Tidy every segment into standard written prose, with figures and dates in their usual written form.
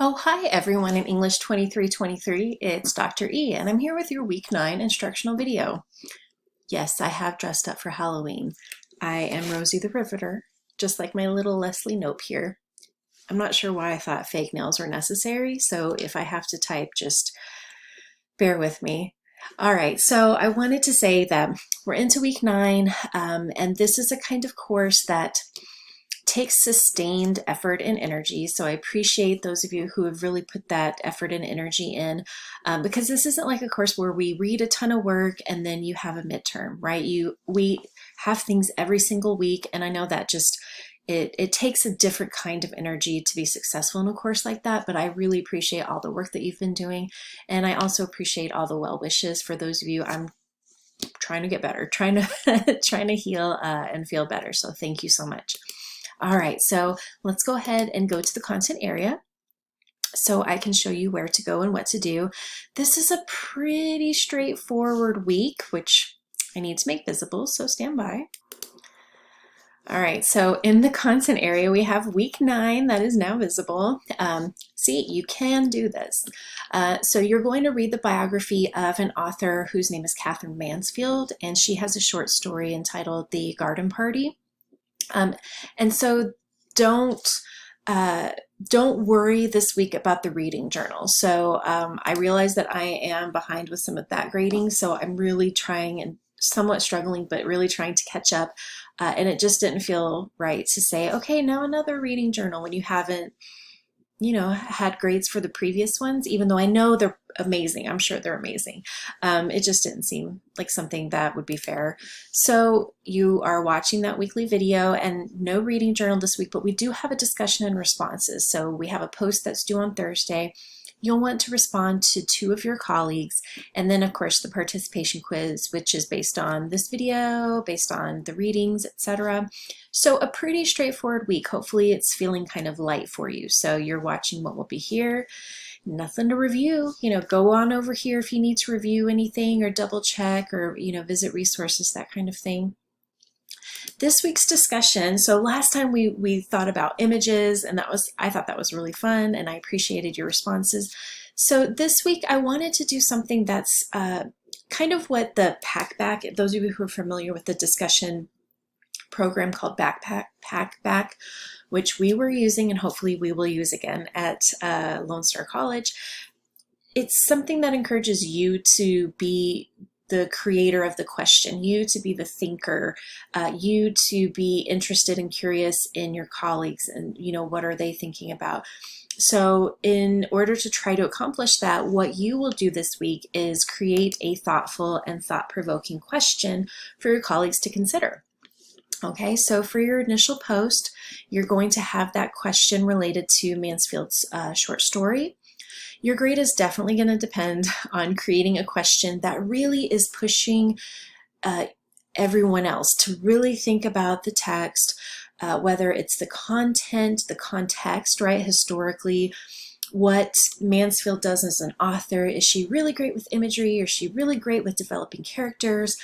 Oh, hi everyone in English 2323. It's Dr. E, and I'm here with your Week 9 instructional video. Yes, I have dressed up for Halloween. I am Rosie the Riveter, just like my little Leslie Knope here. I'm not sure why I thought fake nails were necessary, so if I have to type, just bear with me. All right, so I wanted to say that we're into Week 9, and this is a kind of course that takes sustained effort and energy. So I appreciate those of you who have really put that effort and energy in, because this isn't like a course where we read a ton of work and then you have a midterm, right? We have things every single week, and I know that just it takes a different kind of energy to be successful in a course like that, but I really appreciate all the work that you've been doing, and I also appreciate all the well wishes for those of you. I'm trying to get better, trying to trying to heal and feel better. So thank you so much. All right, so let's go ahead and go to the content area so I can show you where to go and what to do. This is a pretty straightforward week, which I need to make visible, so stand by. All right, so in the content area, we have week 9 that is now visible. See, you can do this. So you're going to read the biography of an author whose name is Catherine Mansfield, and she has a short story entitled The Garden Party. And so don't worry this week about the reading journal. So I realize that I am behind with some of that grading, so I'm really trying and somewhat struggling, but really trying to catch up. And it just didn't feel right to say, okay, now another reading journal when you haven't, had grades for the previous ones, even though I know they're amazing. I'm sure they're amazing. It just didn't seem like something that would be fair. So you are watching that weekly video, and no reading journal this week, but we do have a discussion and responses. So we have a post that's due on Thursday. You'll want to respond to 2 of your colleagues, and then of course the participation quiz, which is based on this video, based on the readings, etc. So a pretty straightforward week. Hopefully it's feeling kind of light for you. So you're watching what will be here. Nothing to review. Go on over here if you need to review anything or double check or, visit resources, that kind of thing. This week's discussion, so last time we thought about images, and I thought that was really fun, and I appreciated your responses. So this week I wanted to do something that's kind of what the Packback, those of you who are familiar with the discussion program called Packback, which we were using and hopefully we will use again at Lone Star College. It's something that encourages you to be the creator of the question, you to be the thinker, you to be interested and curious in your colleagues and, what are they thinking about. So in order to try to accomplish that, what you will do this week is create a thoughtful and thought-provoking question for your colleagues to consider. Okay, so for your initial post, you're going to have that question related to Mansfield's short story. Your grade is definitely going to depend on creating a question that really is pushing everyone else to really think about the text, whether it's the content, the context, right, historically, what Mansfield does as an author. Is she really great with imagery? Or is she really great with developing characters?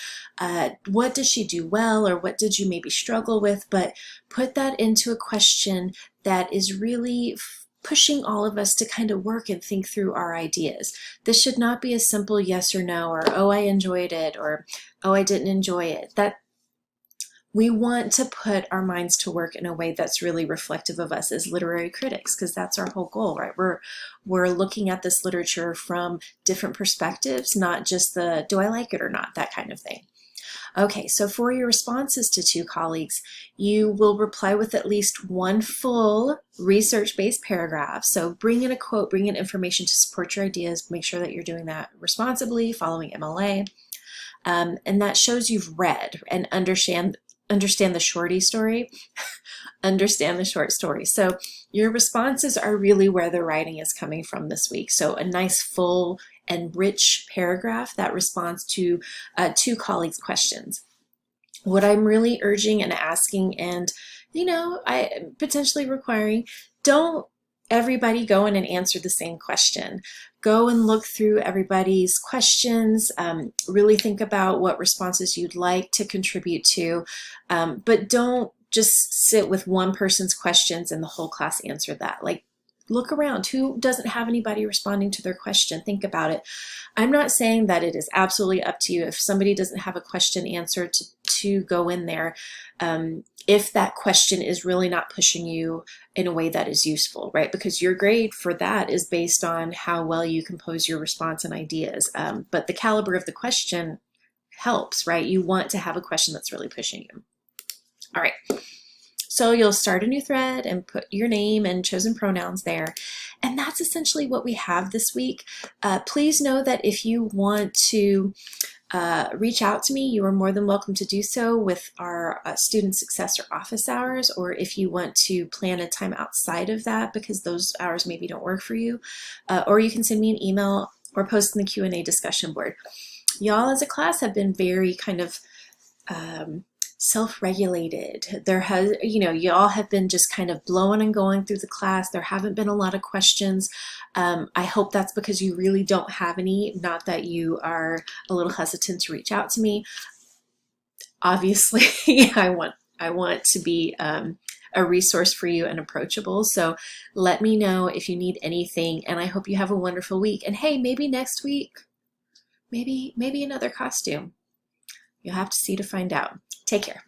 What does she do well, or what did you maybe struggle with? But put that into a question that is really pushing all of us to kind of work and think through our ideas. This should not be a simple yes or no, or oh, I enjoyed it, or oh, I didn't enjoy it. We want to put our minds to work in a way that's really reflective of us as literary critics, because that's our whole goal, right? We're looking at this literature from different perspectives, not just the do I like it or not, that kind of thing. Okay, so for your responses to 2 colleagues, you will reply with at least 1 full research-based paragraph. So bring in a quote, bring in information to support your ideas, make sure that you're doing that responsibly, following MLA. And that shows you've read and understand the shorty story, understand the short story. So your responses are really where the writing is coming from this week. So a nice full and rich paragraph that responds to 2 colleagues' questions. What I'm really urging and asking, and I potentially requiring, don't everybody go in and answer the same question. Go and look through everybody's questions, really think about what responses you'd like to contribute to, but don't just sit with one person's questions and the whole class answer that. Like, look around. Who doesn't have anybody responding to their question? Think about it. I'm not saying that it is absolutely up to you if somebody doesn't have a question answered to go in there. If that question is really not pushing you in a way that is useful, right? Because your grade for that is based on how well you compose your response and ideas. But the caliber of the question helps, right? You want to have a question that's really pushing you. All right. So you'll start a new thread and put your name and chosen pronouns there. And that's essentially what we have this week. Please know that if you want to reach out to me, you are more than welcome to do so with our student success or office hours, or if you want to plan a time outside of that because those hours maybe don't work for you, or you can send me an email or post in the Q&A discussion board. Y'all as a class have been very kind of self-regulated. There has, y'all have been just kind of blowing and going through the class. There haven't been a lot of questions. I hope that's because you really don't have any, not that you are a little hesitant to reach out to me. Obviously, I want to be a resource for you and approachable. So let me know if you need anything, and I hope you have a wonderful week. And hey, maybe next week, maybe another costume. You'll have to see to find out. Take care.